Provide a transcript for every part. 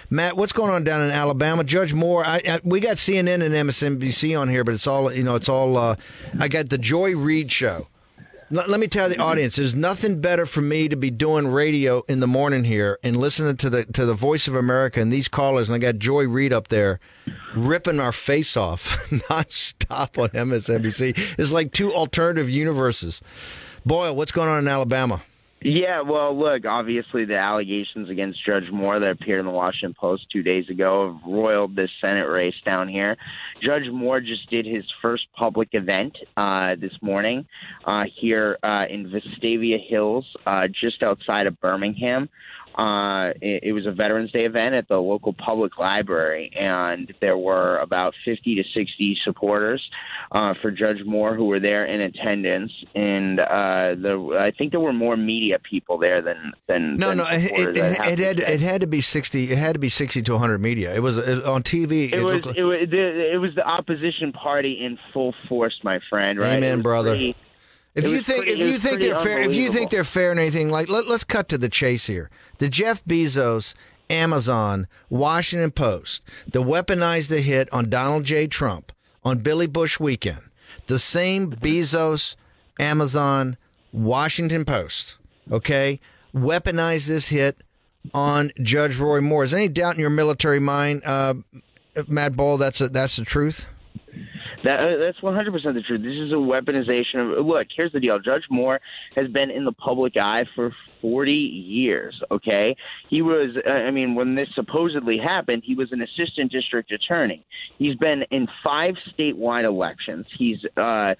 Matt, what's going on down in Alabama? Judge Moore, we got CNN and MSNBC on here, but it's all, I got the Joy Reid show. Let me tell the audience, there's nothing better for me to be doing radio in the morning here and listening to the Voice of America and these callers, and I got Joy Reid up there ripping our face off nonstop on MSNBC. It's like two alternative universes. Boyle, what's going on in Alabama? Yeah, well, look, obviously the allegations against Judge Moore that appeared in the Washington Post 2 days ago have roiled this Senate race down here. Judge Moore just did his first public event this morning here in Vestavia Hills, just outside of Birmingham. It was a Veterans Day event at the local public library, and there were about 50 to 60 supporters for Judge Moore who were there in attendance. And I think there were more media people there than it had to be 60. It had to be 60 to 100 media. It was on TV. It was the opposition party in full force, my friend. Right? Amen, brother. If you think they're fair and anything, like let's cut to the chase here. The Jeff Bezos, Amazon, Washington Post, the weaponized the hit on Donald J. Trump on Billy Bush weekend. The same Bezos, Amazon, Washington Post, okay, weaponized this hit on Judge Roy Moore. Is there any doubt in your military mind, Matt Boyle, that's the truth? That's 100% the truth. This is a weaponization of – look, here's the deal. Judge Moore has been in the public eye for 40 years, okay? He was when this supposedly happened, he was an assistant district attorney. He's been in 5 statewide elections. He's been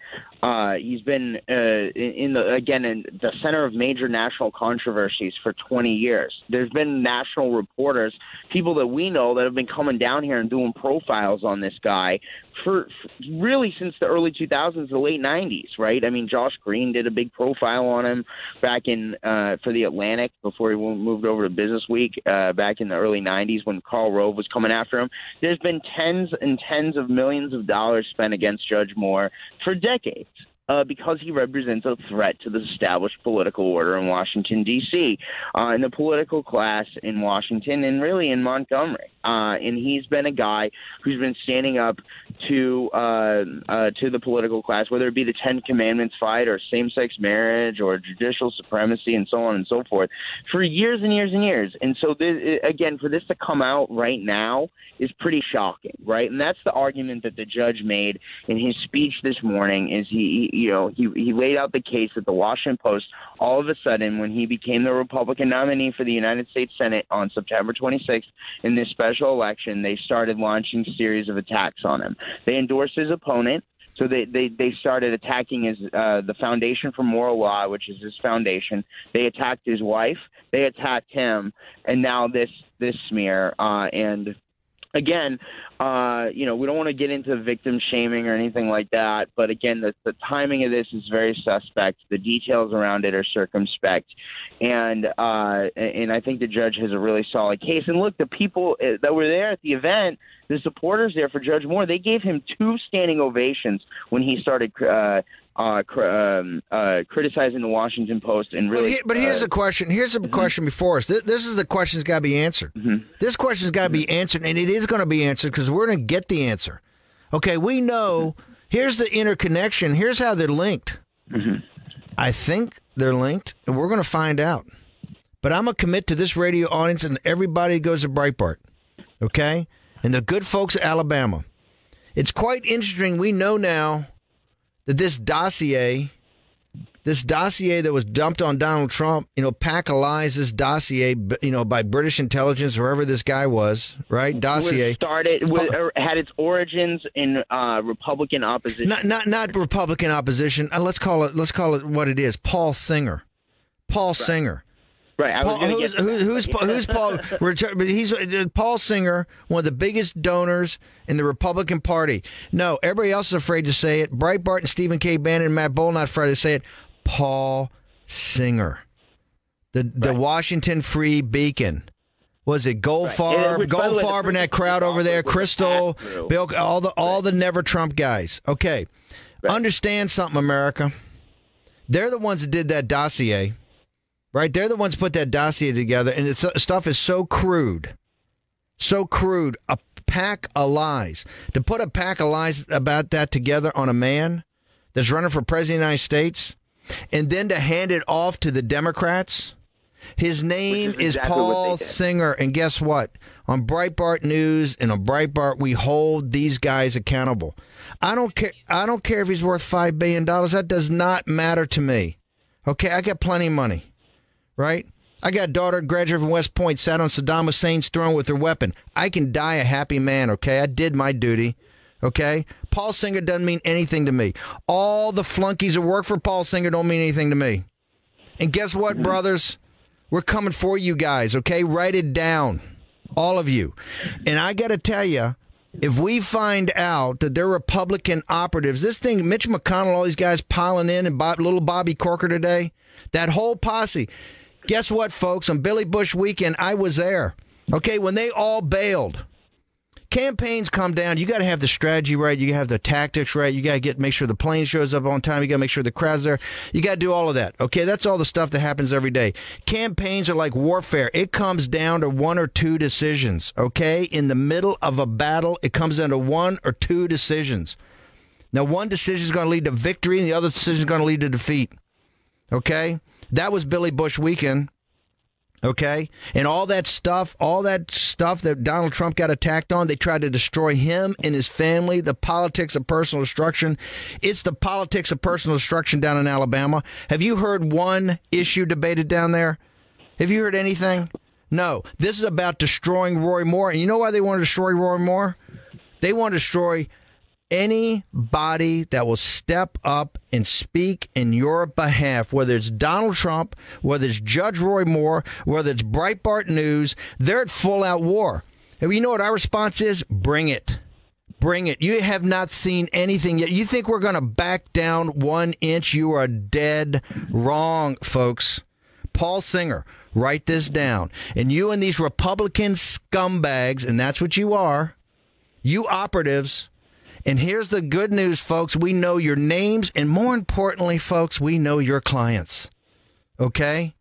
in the center of major national controversies for 20 years. There's been national reporters, people that we know that have been coming down here and doing profiles on this guy for really since the early 2000s, the late 90s, right? I mean, Josh Green did a big profile on him back in for the Atlantic before he moved over to Business Week back in the early 90s when Karl Rove was coming after him. There's been tens and tens of millions of dollars spent against Judge Moore for decades. Because he represents a threat to the established political order in Washington, D.C., and the political class in Washington and really in Montgomery. And he's been a guy who's been standing up to the political class, whether it be the Ten Commandments fight or same-sex marriage or judicial supremacy and so on and so forth, for years and years and years. And so, again, for this to come out right now is pretty shocking, right? And that's the argument that the judge made in his speech this morning is he laid out the case that the Washington Post, all of a sudden, when he became the Republican nominee for the United States Senate on September 26th in this special election, they started launching a series of attacks on him. They endorsed his opponent. So they started attacking the Foundation for Moral Law, which is his foundation. They attacked his wife. They attacked him. And now this smear. And again, we don't want to get into victim shaming or anything like that. But again, the timing of this is very suspect. The details around it are circumspect. And I think the judge has a really solid case. And look, the people that were there at the event, the supporters there for Judge Moore, they gave him 2 standing ovations when he started criticizing the Washington Post and really. But here's the question. Here's the question before us. This is the question that's got to be answered. Mm-hmm. This question's got to be answered, and it is going to be answered because we're going to get the answer. Okay, we know. Here's the interconnection. Here's how they're linked. Mm-hmm. I think they're linked, and we're going to find out. But I'm going to commit to this radio audience and everybody that goes to Breitbart. Okay, and the good folks of Alabama. It's quite interesting. We know now that this dossier that was dumped on Donald Trump, pack of lies, this dossier, by British intelligence, wherever this guy was, right? Dossier had its origins in Republican opposition. Not Republican opposition. Let's call it what it is. Paul Singer. Right. Who's Paul? He's Paul Singer, one of the biggest donors in the Republican Party. No, everybody else is afraid to say it. Breitbart and Stephen K. Bannon and Matt Boyle not afraid to say it. Paul Singer, the Washington Free Beacon. Was it Goldfarb and that crowd over there? Crystal, Bill, all the Never Trump guys. Okay, Understand something, America. They're the ones that did that dossier. Right? They're the ones who put that dossier together, and stuff is so crude So crude. A pack of lies. To put a pack of lies about that together on a man that's running for president of the United States, and then to hand it off to the Democrats. His name is Paul Singer, and guess what? On Breitbart News and on Breitbart, we hold these guys accountable. I don't care if he's worth $5 billion. That does not matter to me. Okay, I got plenty of money, right? I got a daughter, graduate from West Point, sat on Saddam Hussein's throne with her weapon. I can die a happy man, okay? I did my duty, okay? Paul Singer doesn't mean anything to me. All the flunkies that work for Paul Singer don't mean anything to me. And guess what, brothers? We're coming for you guys, okay? Write it down, all of you. And I got to tell you, if we find out that they're Republican operatives, this thing, Mitch McConnell, all these guys piling in, and little Bobby Corker today, that whole posse. Guess what, folks? On Billy Bush weekend, I was there. Okay, when they all bailed. Campaigns come down. You got to have the strategy right. You got to have the tactics right. You got to make sure the plane shows up on time. You got to make sure the crowd's there. You got to do all of that. Okay, that's all the stuff that happens every day. Campaigns are like warfare. It comes down to one or two decisions. Okay, in the middle of a battle, it comes down to one or two decisions. Now, one decision is going to lead to victory, and the other decision is going to lead to defeat. Okay, that was Billy Bush weekend. Okay, and all that stuff that Donald Trump got attacked on, they tried to destroy him and his family, the politics of personal destruction. It's the politics of personal destruction down in Alabama. Have you heard one issue debated down there? Have you heard anything? No. This is about destroying Roy Moore. And you know why they want to destroy Roy Moore? They want to destroy anybody that will step up and speak in your behalf, whether it's Donald Trump, whether it's Judge Roy Moore, whether it's Breitbart News, they're at full-out war. And you know what our response is? Bring it. Bring it. You have not seen anything yet. You think we're going to back down 1 inch? You are dead wrong, folks. Paul Singer, write this down. And you and these Republican scumbags, and that's what you are, you operatives. And here's the good news, folks. We know your names, and more importantly, folks, we know your clients. Okay?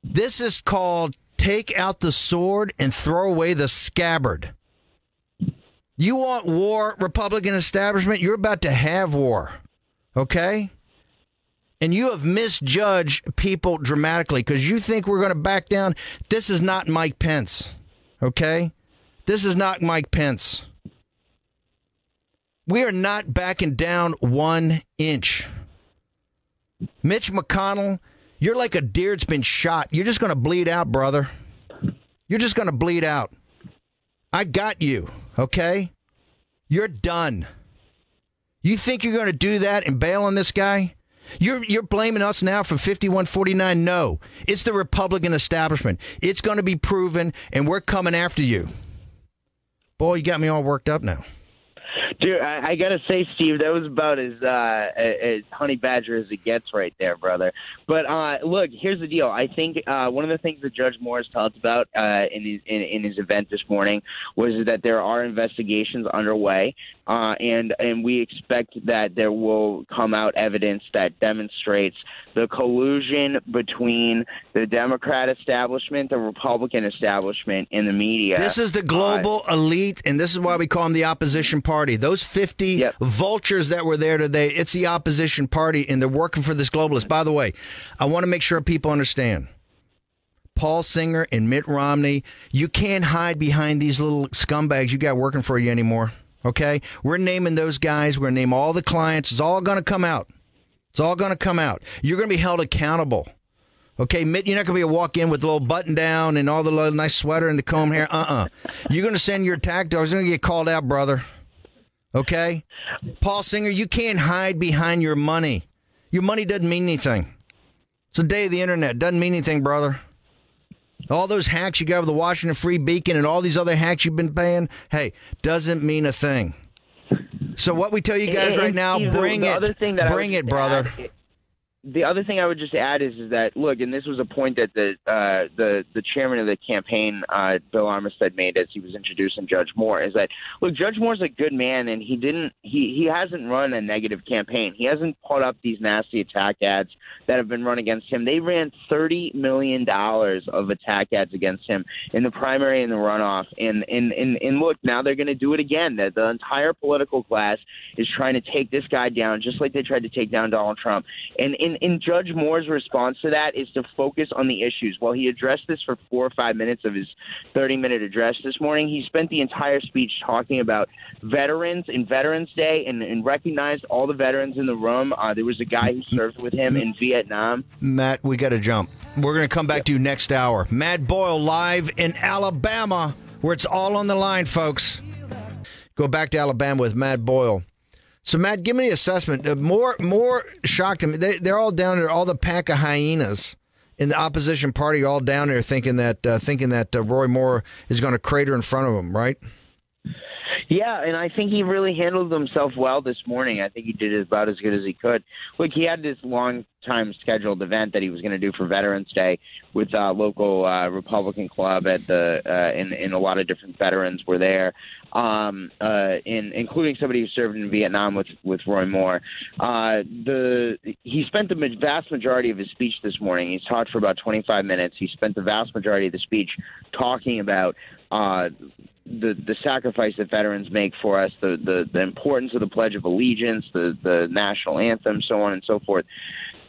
This is called take out the sword and throw away the scabbard. You want war, Republican establishment? You're about to have war. Okay? And you have misjudged people dramatically because you think we're going to back down. This is not Mike Pence. Okay? This is not Mike Pence. We are not backing down 1 inch. Mitch McConnell, you're like a deer that's been shot. You're just going to bleed out, brother. You're just going to bleed out. I got you, okay? You're done. You think you're going to do that and bail on this guy? You're blaming us now for 5149? No. It's the Republican establishment. It's going to be proven, and we're coming after you. Boy, you got me all worked up now. Dude, I got to say, Steve, that was about as honey badger as it gets right there, brother. But look, here's the deal. I think one of the things that Judge Morris talked about in his event this morning was that there are investigations underway, and we expect that there will come out evidence that demonstrates the collusion between the Democrat establishment, the Republican establishment, and the media. This is the global elite, and this is why we call them the opposition party. Those 50 vultures that were there today, it's the opposition party, and they're working for this globalist. By the way, I want to make sure people understand. Paul Singer and Mitt Romney, you can't hide behind these little scumbags you got working for you anymore, okay? We're naming those guys. We're going to name all the clients. It's all going to come out. It's all going to come out. You're going to be held accountable. Okay, Mitt, you're not going to be able to walk in with a little button down and all the little nice sweater and the comb hair. You're going to send your attack dogs. You're going to get called out, brother. Okay? Paul Singer, you can't hide behind your money. Your money doesn't mean anything. It's the day of the internet. Doesn't mean anything, brother. All those hacks you got with the Washington Free Beacon and all these other hacks you've been paying, hey, doesn't mean a thing. So what we tell you guys right now, bring it. Bring it, brother. the other thing I would just add is that, look, and this was a point that the chairman of the campaign, Bill Armistead, made as he was introducing Judge Moore, is that, look, Judge Moore's a good man, and he hasn't run a negative campaign. He hasn't put up these nasty attack ads that have been run against him. They ran $30 million of attack ads against him in the primary and the runoff. And look, now they're going to do it again. The entire political class is trying to take this guy down, just like they tried to take down Donald Trump. And Judge Moore's response to that is to focus on the issues. While he addressed this for 4 or 5 minutes of his 30-minute address this morning, he spent the entire speech talking about veterans and Veterans Day and recognized all the veterans in the room. There was a guy who served with him in Vietnam. Matt, we got to jump. We're going to come back to you next hour. Matt Boyle live in Alabama, where it's all on the line, folks. Go back to Alabama with Matt Boyle. So, Matt, give me the assessment. More shocked. I mean, they're all down there. All the pack of hyenas in the opposition party are all down there thinking that Roy Moore is going to crater in front of them, right? Yeah, and I think he really handled himself well this morning. I think he did about as good as he could. Look, he had this long-time scheduled event that he was going to do for Veterans Day with a local Republican club at and a lot of different veterans were there, including somebody who served in Vietnam with Roy Moore. He spent the vast majority of his speech this morning. He's talked for about 25 minutes. He spent the vast majority of the speech talking about the sacrifice that veterans make for us, the importance of the Pledge of Allegiance, the national anthem, so on and so forth,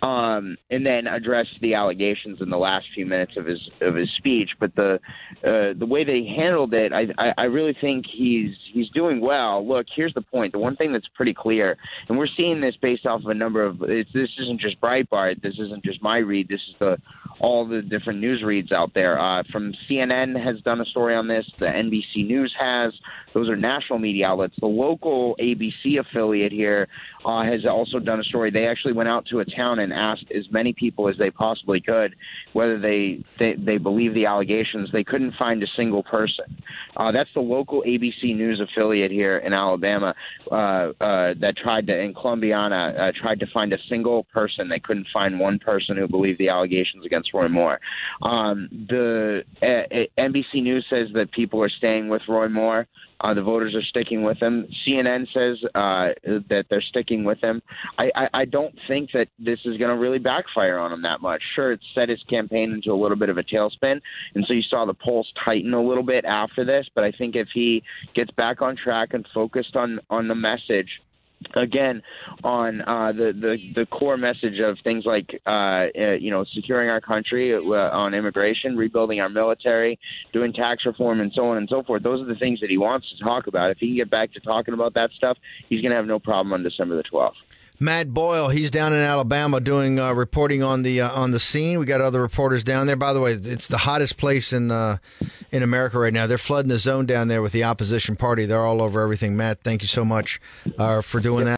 and then address the allegations in the last few minutes of his speech. But the way that he handled it, I really think he's doing well. Look, here's the point. The one thing that's pretty clear, and we're seeing this based off of a number of this isn't just Breitbart. This isn't just my read. This is all the different news reads out there. From CNN has done a story on this. The NBC News has. Those are national media outlets. The local ABC affiliate here has also done a story. They actually went out to a town and asked as many people as they possibly could whether they believe the allegations. They couldn't find a single person. That's the local ABC News affiliate here in Alabama that tried to, in Columbiana, tried to find a single person. They couldn't find one person who believed the allegations against Roy Moore. The NBC News says that people are staying with Roy Moore. The voters are sticking with him. CNN says that they're sticking with him. I don't think that this is going to really backfire on him that much. Sure, it set his campaign into a little bit of a tailspin, and so you saw the polls tighten a little bit after this. But I think if he gets back on track and focused on the message, again, on the core message of things like securing our country on immigration, rebuilding our military, doing tax reform, and so on and so forth. Those are the things that he wants to talk about. If he can get back to talking about that stuff, he's going to have no problem on December the 12th. Matt Boyle, he's down in Alabama doing reporting on the scene. We got other reporters down there. By the way, it's the hottest place in America right now. They're flooding the zone down there with the opposition party. They're all over everything. Matt, thank you so much for doing that.